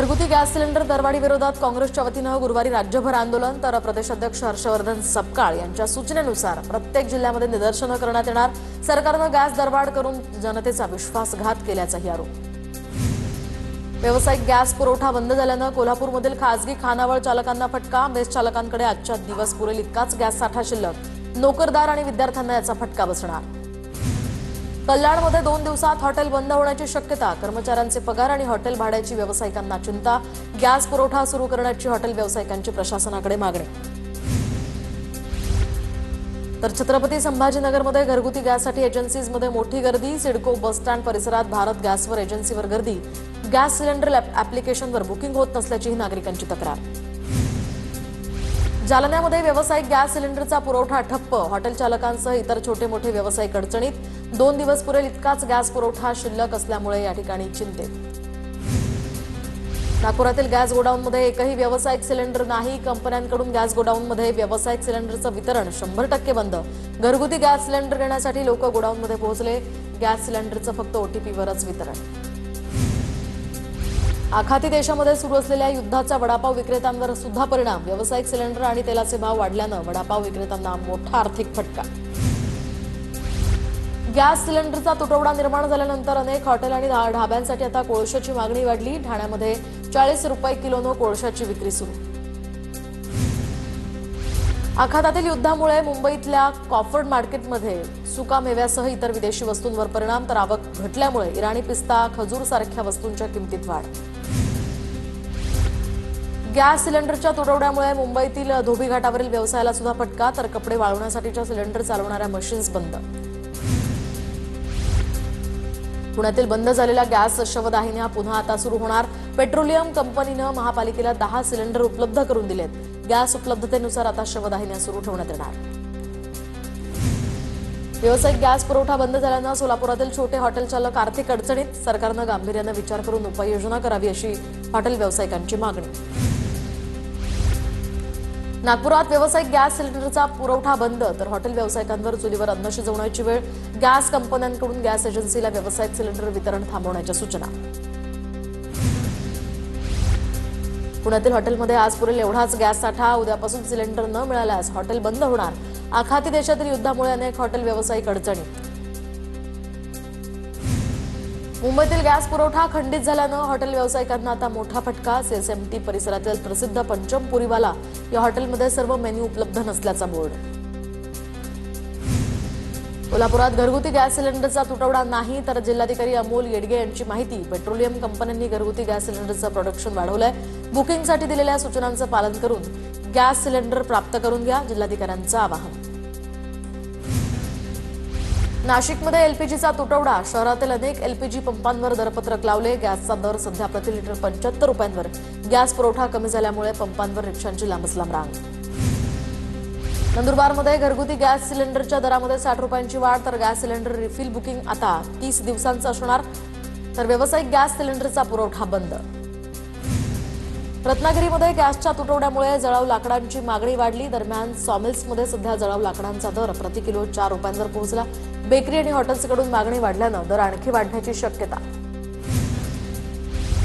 घरगुती gas cylinder दरवाढी विरोधात काँग्रेसच्या वतीनं गुरुवारी राज्यभर आंदोलन, तर प्रदेशाध्यक्ष हर्षवर्धन सपकाळ यांच्या सूचनेनुसार प्रत्येक जिल्ह्यामध्ये निदर्शनं करण्यात येणार। सरकारनं गॅस दरवाढ करून जनतेचा विश्वासघात केल्याचाही आरोप। व्यावसायिक गॅस पुरवठा बंद झाल्यानं कोल्हापूरमधील खासगी खानावळ चालकांना फटका। मेस चालकांकडे आजच्या दिवस पुरेल इतकाच गॅस साठा शिल्लक। नोकरदार आणि विद्यार्थ्यांना याचा फटका बसणार। कल्याणमध्ये 2 दिवसात हॉटेल बंद होण्याची शक्यता। कर्मचाऱ्यांचे पगार आणि हॉटेल भाड्याची व्यावसायिकांना चिंता। गॅस पुरवठा सुरू करण्याची हॉटेल व्यावसायिकांची प्रशासनाकडे मागणी। तर छत्रपती संभाजीनगरमध्ये घरगुती गॅससाठी एजन्सीजमध्ये मोठी गर्दी। सिडको बस स्टँड परिसरात भारत गॅसवर एजन्सीवर गर्दी। गॅस सिलेंडर ॲप्लिकेशनवर बुकिंग होत नसल्याचीही नागरिकांची तक्रार। जालन्यामध्ये व्यावसायिक गॅस सिलेंडरचा पुरवठा ठप्प। हॉटेल चालकांसह इतर छोटे मोठे व्यावसायिक अडचणीत। 2 दिवस पुरेल इतकाच गॅस पुरवठा शिल्लक असल्यामुळे या ठिकाणी चिंतेत। नागपुरातील गॅस गोडाऊनमध्ये एकही व्यावसायिक सिलेंडर नाही। कंपन्यांकडून गॅस गोडाऊनमध्ये व्यावसायिक सिलेंडरचं वितरण 100% बंद। घरगुती गॅस सिलेंडर घेण्यासाठी लोक गोडाऊनमध्ये पोहोचले। गॅस सिलेंडरचं फक्त OTPवरच वितरण। आखाती देशामध्ये सुरू असलेल्या युद्धाचा वडापाव विक्रेत्यांवर सुद्धा परिणाम। व्यावसायिक सिलेंडर आणि तेलाचे भाव वाढल्यानं वडापाव विक्रेत्यांना मोठा आर्थिक फटका। गॅस सिलेंडरचा तुटवडा निर्माण झाल्यानंतर अनेक हॉटेल आणि ढाब्यांसाठी आता कोळशाची मागणी वाढली। ठाण्यामध्ये 40 रुपये किलोनं कोळशाची विक्री सुरू। आखातातील युद्धामुळे मुंबईतल्या कॉफर्ड मार्केटमध्ये सुकामेव्यासह इतर विदेशी वस्तूंवर परिणाम, तर आवक घटल्यामुळे इराणी पिस्ता, खजूर सारख्या वस्तूंच्या किमतीत वाढ। गॅस सिलेंडरच्या तुटवड्यामुळे मुंबईतील धोबी घाटावरील व्यवसायाला सुद्धा फटका, तर कपडे वाळवण्यासाठीच्या सिलेंडर चालवणाऱ्या मशीन्स बंद। पुण्यातील बंद झालेल्या गॅस शवदाहिन्या पुन्हा आता सुरू होणार। पेट्रोलियम कंपनीनं महापालिकेला 10 सिलेंडर उपलब्ध करून दिलेत। गॅस उपलब्धतेनुसार आता शवदाहिन्या सुरू ठेवण्यात येणार। व्यावसायिक गॅस पुरवठा बंद झाल्यानं सोलापुरातील छोटे हॉटेल चालक आर्थिक अडचणीत। सरकारनं गांभीर्यानं विचार करून उपाययोजना करावी अशी हॉटेल व्यावसायिकांची मागणी। नागपुरात व्यावसायिक गॅस सिलेंडरचा पुरवठा बंद, तर हॉटेल व्यावसायिकांवर चुलीवर अन्न शिजवण्याची वेळ। गॅस कंपन्यांकडून गॅस एजन्सीला व्यावसायिक सिलेंडर वितरण थांबवण्याच्या सूचना। पुण्यातील हॉटेलमध्ये आज पुरेल एवढाच गॅस साठा। उद्यापासून सिलेंडर न मिळाल्यास हॉटेल बंद होणार। आखाती देशातील युद्धामुळे अनेक हॉटेल व्यावसायिक अडचणीत। मुंबईतील गॅस पुरवठा खंडित झाल्यानं हॉटेल व्यावसायिकांना आता मोठा फटका। CSMT परिसरातील प्रसिद्ध पंचम पुरीवाला या हॉटेलमध्ये सर्व मेन्यू उपलब्ध नसल्याचा बोर्ड। कोल्हापुरात घरगुती गॅस सिलेंडरचा तुटवडा नाही, तर जिल्हाधिकारी अमोल येडगे यांची माहिती। पेट्रोलियम कंपन्यांनी घरगुती गॅस सिलेंडरचं प्रोडक्शन वाढवलंय। बुकिंगसाठी दिलेल्या सूचनांचं पालन करून गॅस सिलेंडर प्राप्त करून घ्या, जिल्हाधिकाऱ्यांचं आवाहन। नाशिकमध्ये LPGचा तुटवडा। शहरातील अनेक LPG पंपांवर दरपत्रक लावले। गॅसचा दर सध्या प्रति लिटर 75 रुपयांवर। गॅस पुरवठा कमी झाल्यामुळे पंपांवर रिक्षांची लांबच लांब रांग। नंदुरबारमध्ये घरगुती गॅस सिलेंडरच्या दरामध्ये 60 रुपयांची वाढ, तर गॅस सिलेंडर रिफिल बुकिंग आता 30 दिवसांचं असणार, तर व्यावसायिक गॅस सिलेंडरचा पुरवठा बंद। रत्नागिरीमध्ये गॅसच्या तुटवड्यामुळे जळाऊ लाकडांची मागणी वाढली। दरम्यान सॉमिल्समध्ये सध्या जळाऊ लाकडांचा दर प्रति किलो 4 रुपयांवर पोहोचला। बेकरी आणि हॉटेल्सकडून मागणी वाढल्यानं दर आणखी वाढण्याची शक्यता।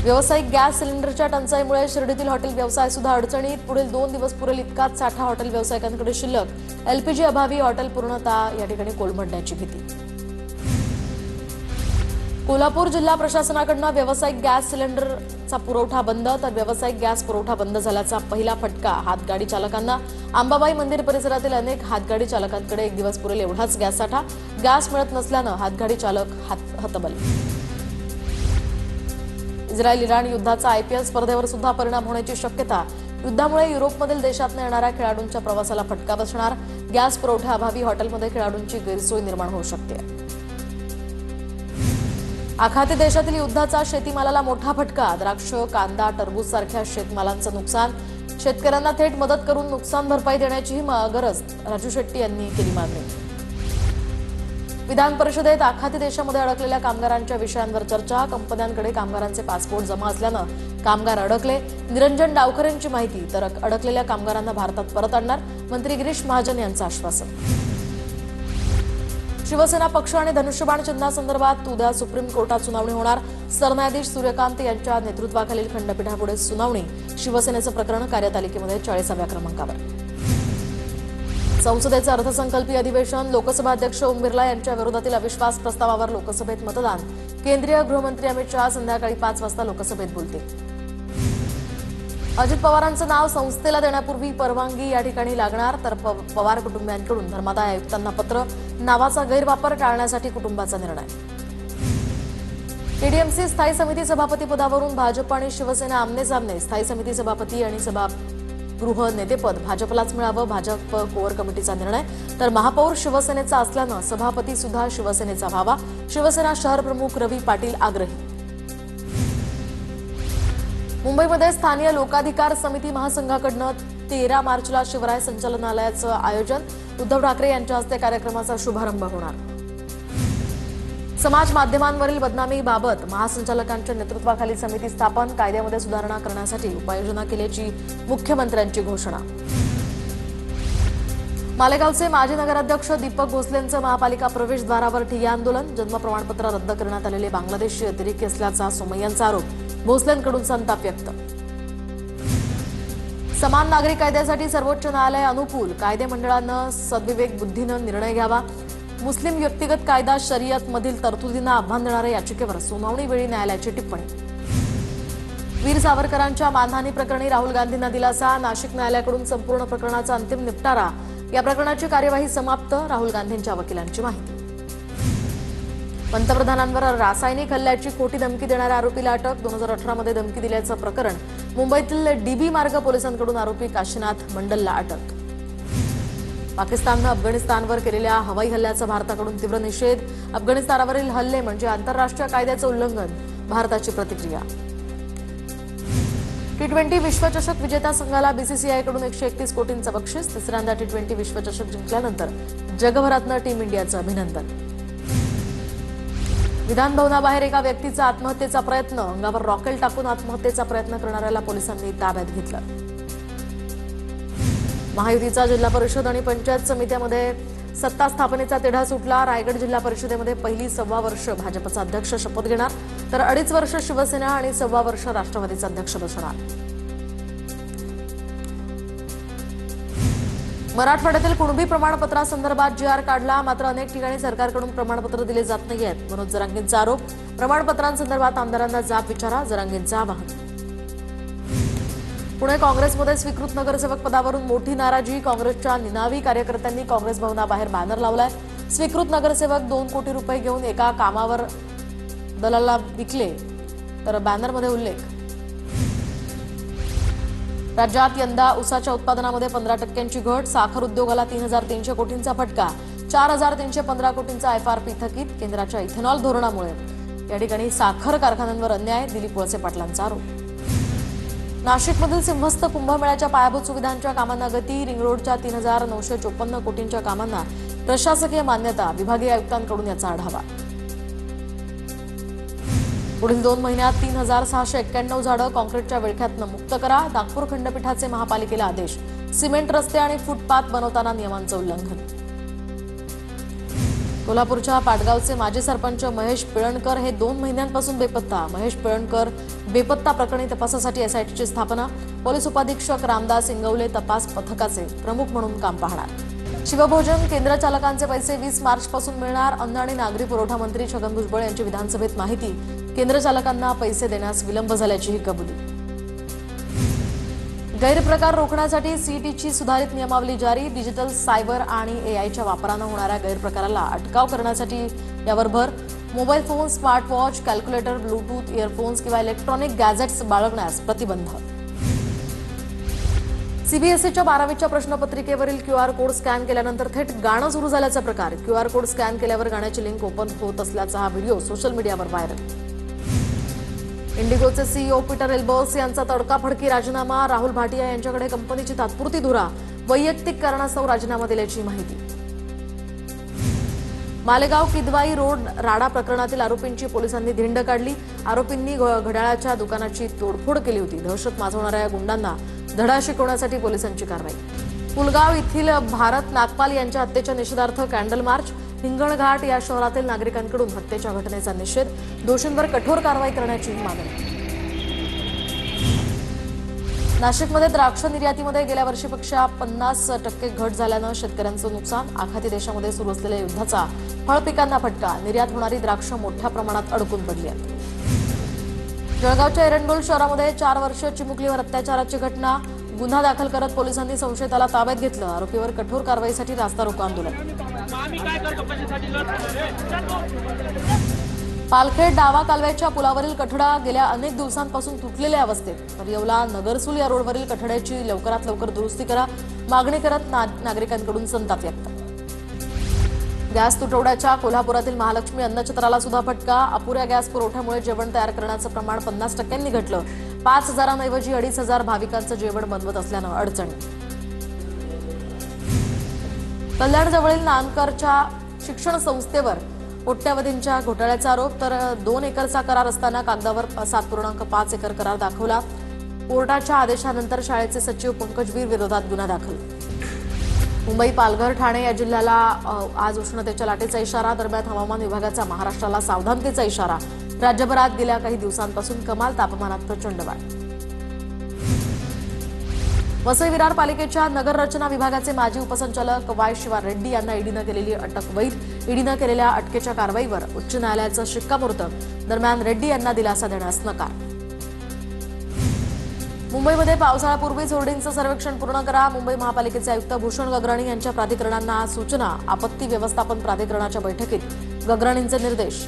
व्यावसायिक गॅस सिलेंडरच्या टंचाईमुळे शिर्डीतील हॉटेल व्यवसाय सुद्धा अडचणीत। पुढील 2 दिवस पुरेल इतकाच साठा हॉटेल व्यावसायिकांकडे शिल्लक। LPG अभावी हॉटेल पूर्णतः या ठिकाणी कोलमडण्याची भीती। कोल्हापूर जिल्हा प्रशासनाकडून व्यावसायिक गॅस सिलेंडरचा पुरवठा बंद, तर व्यावसायिक गॅस पुरवठा बंद झाल्याचा पहिला फटका हातगाडी चालकांना। अंबाबाई मंदिर परिसरातील अनेक हातगाडी चालकांकडे 1 दिवस पुरेल एवढाच गॅस साठा। गॅस मिळत नसल्यानं हातगाडी चालक हतबल। इस्रायल-इराण युद्धाचा IPL स्पर्धेवर सुद्धा परिणाम होण्याची शक्यता। युद्धामुळे युरोपमधील देशातून येणाऱ्या खेळाडूंच्या प्रवासाला फटका बसणार। गॅस पुरवठ्याअभावी हॉटेलमध्ये खेळाडूंची गैरसोय निर्माण होऊ शकते। आखाती देशातील युद्धाचा शेतीमालाला मोठा फटका। द्राक्ष, कांदा, टरबूज सारख्या शेतमालांचं नुकसान। शेतकऱ्यांना थेट मदत करून नुकसान भरपाई देण्याचीही गरज राजू शेट्टी यांनी केली मागणी। विधान परिषदेत आखाती देशामध्ये अडकलेल्या कामगारांच्या विषयांवर चर्चा। कंपन्यांकडे कामगारांचे पासपोर्ट जमा असल्यानं कामगार अडकले। निरंजन डावकर यांची माहिती, तर अडकलेल्या कामगारांना भारतात परत आणणार। मंत्री गिरीश महाजन यांचं आश्वासन। शिवसेना पक्ष आणि धनुष्यबाण चिन्हासंदर्भात उद्या सुप्रीम कोर्टात सुनावणी होणार। सरन्यायाधीश सूर्यकांत यांच्या नेतृत्वाखालील खंडपीठापुढे सुनावणी। शिवसेनेचं प्रकरण कार्यतालिकेमध्ये 40व्या क्रमांकावर। संसदेचे अर्थसंकल्पीय अधिवेशन। लोकसभा अध्यक्ष ओम बिर्ला यांच्या विरोधातील अविश्वास प्रस्तावावर लोकसभेत मतदान। केंद्रीय गृहमंत्री अमित शहा संध्याकाळी 5 वाजता लोकसभेत बोलतील। अजित पवारांचं नाव संस्थेला देण्यापूर्वी परवानगी या ठिकाणी लागणार, तर पवार कुटुंबियांकडून धर्मादाय आयुक्तांना पत्र। नावाचा गैरवापर टाळण्यासाठी कुटुंबाचा निर्णय। टीडीएमसी स्थायी समिती सभापती पदावरून भाजप आणि शिवसेना आमने-सामने। स्थायी समिती सभापती आणि सभागृह नेतेपद भाजपलाच मिळावं, भाजप कोअर कमिटीचा निर्णय। तर महापौर शिवसेनेचा असल्यानं सभापती सुद्धा शिवसेनेचा व्हावा, शिवसेना शहर प्रमुख रवी पाटील आग्रही। मुंबईमध्ये स्थानीय लोकाधिकार समिती महासंघाकडून 13 मार्चला शिवराय संचालनालयाचं आयोजन। उद्धव ठाकरे यांच्या हस्ते कार्यक्रमाचा शुभारंभ होणार। समाज माध्यमांवरील बदनामीबाबत महासंचालकांच्या नेतृत्वाखाली समिती स्थापन। कायद्यामध्ये सुधारणा करण्यासाठी उपाययोजना केल्याची मुख्यमंत्र्यांची घोषणा। मालेगावचे माजी नगराध्यक्ष दीपक भोसलेंचं महापालिका प्रवेशद्वारावर ठिय्या आंदोलन। जन्म प्रमाणपत्र रद्द करण्यात आलेले बांगलादेशी अतिरेकी असल्याचा सोमय्यांचा आरोप। भोसलेंकडून संताप व्यक्त। समान नागरी कायद्यासाठी सर्वोच्च न्यायालय अनुकूल। कायदे मंडळानं सद्विवेक बुद्धीनं निर्णय घ्यावा। मुस्लिम व्यक्तिगत कायदा शरीयतमधील तरतुदींना आव्हान देणाऱ्या याचिकेवर सुनावणीवेळी न्यायालयाची टिप्पणी। वीर सावरकरांच्या मानहानी प्रकरणी राहुल गांधींना दिलासा। नाशिक न्यायालयाकडून संपूर्ण प्रकरणाचा अंतिम निपटारा। या प्रकरणाची कार्यवाही समाप्त। राहुल गांधींच्या वकिलांची माहिती। पंतप्रधानांवर रासायनिक हल्ल्याची खोटी धमकी देणाऱ्या आरोपीला अटक। 2018 मध्ये धमकी दिल्याचं प्रकरण। मुंबईतील डीबी मार्ग पोलिसांकडून आरोपी काशीनाथ मंडलला अटक। पाकिस्ताननं अफगाणिस्तानवर केलेल्या हवाई हल्ल्याचा भारताकडून तीव्र निषेध। अफगाणिस्तानावरील हल्ले म्हणजे आंतरराष्ट्रीय कायद्याचं उल्लंघन, भारताची प्रतिक्रिया। T20 विश्वचषक विजेत्या संघाला बीसीसीआयकडून 131 कोटींचं बक्षीस। तिसऱ्यांदा T20 विश्वचषक जिंकल्यानंतर जगभरातनं टीम इंडियाचं अभिनंदन। विधानभवनाबाहेर एका व्यक्तीचा आत्महत्येचा प्रयत्न। अंगावर रॉकेल टाकून आत्महत्येचा प्रयत्न करणाऱ्याला पोलिसांनी ताब्यात घेतलं। महायुतीचा जिल्हा परिषद आणि पंचायत समित्यामध्ये सत्ता स्थापनेचा तिढा सुटला। रायगड जिल्हा परिषदेमध्ये पहिली 1.25 वर्ष भाजपचा अध्यक्ष शपथ घेणार, तर 2.5 वर्ष शिवसेना आणि 1.25 वर्ष राष्ट्रवादीचा अध्यक्ष बसणार। मराठवाड्यातील कुणबी प्रमाणपत्रासंदर्भात जी.आर. काढला, मात्र अनेक ठिकाणी सरकारकडून प्रमाणपत्र दिले जात नाहीयेत। मनोज जरांगेंचा आरोप। प्रमाणपत्रांसंदर्भात आमदारांना जाब विचारा, जरांगेंचं आवाहन। पुणे काँग्रेसमध्ये स्वीकृत नगरसेवक पदावरून मोठी नाराजी। काँग्रेसच्या निनावी कार्यकर्त्यांनी काँग्रेस भवनाबाहेर बॅनर लावलाय। स्वीकृत नगरसेवक 2 कोटी रुपये घेऊन एका कामावर दलाला विकले, तर बॅनरमध्ये उल्लेख। राज्यात यंदा ऊसाच्या उत्पादनामध्ये 15% घट। साखर उद्योगाला 3,300 कोटींचा फटका। 4,315 कोटींचा एफआरपी थकीत। केंद्राच्या इथेनॉल धोरणामुळे या ठिकाणी साखर कारखान्यांवर अन्याय, दिलीप वळसे पाटलांचा आरोप। नाशिकमधील सिंहस्थ कुंभमेळ्याच्या पायाभूत सुविधांच्या कामांना गती। रिंग रोडच्या 3,954 कोटींच्या कामांना प्रशासकीय मान्यता। विभागीय आयुक्तांकडून याचा आढावा। पुढील 2 महिन्यात 3,691 झाडं काँक्रीटच्या विळख्यातनं मुक्त करा। नागपूर खंडपीठाचे महापालिकेला आदेश। सिमेंट रस्ते आणि फुटपाथ बनवताना नियमांचं उल्लंघन। कोल्हापूरच्या पाटगावचे माजी सरपंच महेश पिळणकर हे 2 महिन्यांपासून बेपत्ता। महेश पिळणकर बेपत्ता प्रकरणी तपासासाठी एसआयटीची स्थापना। पोलीस उपाधीक्षक रामदास इंगवले तपास पथकाचे प्रमुख म्हणून काम पाहणार। शिवभोजन केंद्र चालकांचे पैसे 20 मार्चपासून मिळणार। अन्न आणि नागरी पुरवठा मंत्री छगन भुजबळ यांची विधानसभेत माहिती। केंद्र चालकांना पैसे देण्यास विलंब झाल्याचीही कबुली। गैरप्रकार रोखण्यासाठी सीईटीची सुधारित नियमावली जारी। डिजिटल, सायबर आणि एआयच्या वापरानं होणाऱ्या गैरप्रकाराला अटकाव करण्यासाठी यावर भर। Mobile phone, smart watch, calculator, Bluetooth, earphones किंवा इलेक्ट्रॉनिक गॅजेट्स बाळगण्यास प्रतिबंध। सीबीएसईच्या 12वीच्या प्रश्नपत्रिकेवरील क्यूआर कोड स्कॅन केल्यानंतर थेट गाणं सुरू झाल्याचा प्रकार। क्यूआर कोड स्कॅन केल्यावर गाण्याची लिंक ओपन होत असल्याचा हा व्हिडिओ सोशल मीडियावर व्हायरल। इंडिगोचे सीईओ पीटर एल्बर्स यांचा तडकाफडकी राजीनामा। राहुल भाटिया यांच्याकडे कंपनीची तात्पुरती धुरा। वैयक्तिक कारणास्तव राजीनामा दिल्याची माहिती। मालेगाव किदवाई रोड राडा प्रकरणातील आरोपींची पोलिसांनी धिंड काढली। आरोपींनी घड्याळाच्या दुकानाची तोडफोड केली होती। दहशत माजवणाऱ्या गुंडांना धडा शिकवण्यासाठी पोलिसांची कारवाई। पुलगाव येथील भारत नागपाल यांच्या हत्येच्या निषेधार्थ कॅन्डल मार्च। हिंगणघाट या शहरातील नागरिकांकडून हत्येच्या घटनेचा निषेध, दोषींवर कठोर कारवाई करण्याचीही मागणी. नाशिकमध्ये द्राक्ष निर्यातीमध्ये गेल्या वर्षीपेक्षा 50% घट झाल्यानं शेतकऱ्यांचं नुकसान. आखाती देशामध्ये सुरू असलेल्या युद्धाचा फळ पिकांना फटका. निर्यात होणारी द्राक्ष मोठ्या प्रमाणात अडकून पडली आहेत. जळगावच्या एरंडोल शहरामध्ये 4 वर्षीय चिमुकलीवर अत्याचाराची घटना. गुन्हा दाखल करत पोलिसांनी संशयिताला ताब्यात घेतलं. आरोपीवर कठोर कारवाईसाठी रास्ता रोको आंदोलन. पालखेड डावा कालव्याच्या पुलावरील कठडा गेल्या अनेक दिवसांपासून तुटलेल्या अवस्थेत. तर येवला नगरसूल या रोडवरील कठड्याची लवकरात लवकर दुरुस्ती करा, मागणी करत नागरिकांकडून संताप व्यक्त. गॅस तुटवड्याच्या कोल्हापुरातील महालक्ष्मी अन्नछत्राला सुद्धा फटका. अपुऱ्या गॅस पुरवठ्यामुळे जेवण तयार करण्याचं प्रमाण 50%नी घटलं. 5,000 ऐवजी 2,500 भाविकांचं जेवण बनवत असल्यानं अडचणी. कल्याणजवळील नानकरच्या शिक्षण संस्थेवर कोट्यावधींच्या घोटाळ्याचा आरोप. तर 2 एकरचा करार असताना कागदावर 7.5 एकर करार दाखवला. कोर्टाच्या आदेशानंतर शाळेचे सचिव पंकजवीर विरोधात गुन्हा दाखल. मुंबई, पालघर, ठाणे या जिल्ह्याला आज उष्णतेच्या लाटेचा इशारा. दरम्यान हवामान विभागाचा महाराष्ट्राला सावधानतेचा इशारा. राज्यभरात गेल्या काही दिवसांपासून कमाल तापमानात प्रचंड वाढ. वसई विरार पालिकेच्या नगर रचना विभागाचे माजी उपसंचालक वाय शिवा रेड्डी यांना ईडीनं केलेली अटक वैध. ईडीनं केलेल्या अटकेच्या कारवाईवर उच्च न्यायालयाचं शिक्कामोर्तब. दरम्यान रेड्डी यांना दिलासा देण्यास नकार. मुंबईमध्ये पावसाळ्यापूर्वीच होर्डिंगचं सर्वेक्षण पूर्ण करा. मुंबई महापालिकेचे आयुक्त भूषण गगराणी यांच्या प्राधिकरणांना सूचना. आपत्ती व्यवस्थापन प्राधिकरणाच्या बैठकीत गगराणींचे निर्देश.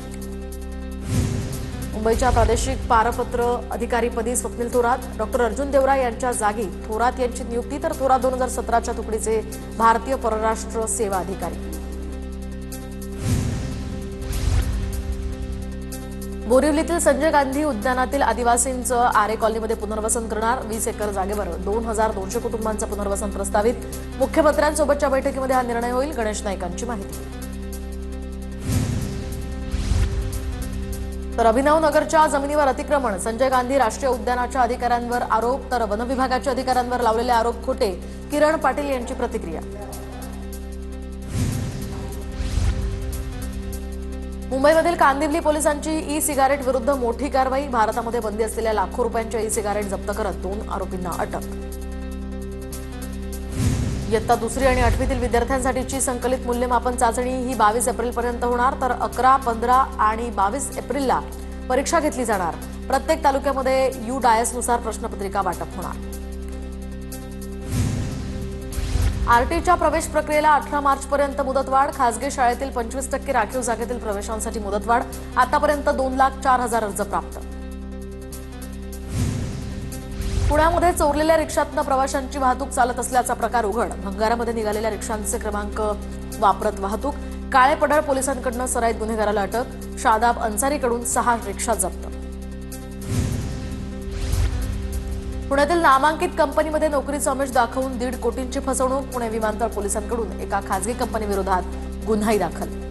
मुंबईच्या प्रादेशिक पारपत्र अधिकारीपदी स्वप्नील थोरात. डॉक्टर अर्जुन देवरा यांच्या जागी थोरात यांची नियुक्ती. तर थोरात 2017च्या तुकडीचे भारतीय परराष्ट्र सेवा अधिकारी. बोरिवलीतील संजय गांधी उद्यानातील आदिवासींचं आरे कॉलनीमध्ये पुनर्वसन करणार. 20 एकर जागेवर 2,200 कुटुंबांचं पुनर्वसन प्रस्तावित. मुख्यमंत्र्यांसोबतच्या बैठकीमध्ये हा निर्णय होईल. गणेश नाईकांची माहिती. तर अभिनव नगरच्या जमिनीवर अतिक्रमण. संजय गांधी राष्ट्रीय उद्यानाच्या अधिकाऱ्यांवर आरोप. तर वन विभागाच्या अधिकाऱ्यांवर लावलेले आरोप खोटे. किरण पाटील यांची प्रतिक्रिया. मुंबईमधील कांदिवली पोलिसांची ई सिगारेट विरुद्ध मोठी कारवाई. भारतामध्ये बंदी असलेल्या लाखो रुपयांच्या ई सिगारेट जप्त करत 2 आरोपींना अटक. इयत्ता 2री आणि 8वीतील विद्यार्थ्यांसाठीची संकलित मूल्यमापन चाचणी ही 22 एप्रिलपर्यंत होणार. तर 11, 15 आणि 22 एप्रिलला परीक्षा घेतली जाणार. प्रत्येक तालुक्यामध्ये यू डायसनुसार प्रश्नपत्रिका वाटप होणार. आरटीच्या प्रवेश प्रक्रियेला 18 मार्चपर्यंत मुदतवाढ. खासगी शाळेतील 25% राखीव जागेतील प्रवेशांसाठी मुदतवाढ. आतापर्यंत 2,04,000 अर्ज प्राप्त. पुण्यामध्ये चोरलेल्या रिक्षातनं प्रवाशांची वाहतूक चालत असल्याचा प्रकार उघड. भंगारामध्ये निघालेल्या रिक्षांचे क्रमांक वापरत वाहतूक. काळे पडळ पोलिसांकडून सराईत गुन्हेगाराला अटक. शादाब अन्सारीकडून 6 रिक्षा जप्त. पुण्यातील नामांकित कंपनीमध्ये नोकरीचं आमिष दाखवून 1.5 कोटींची फसवणूक. पुणे विमानतळ पोलिसांकडून एका खासगी कंपनीविरोधात गुन्हाही दाखल.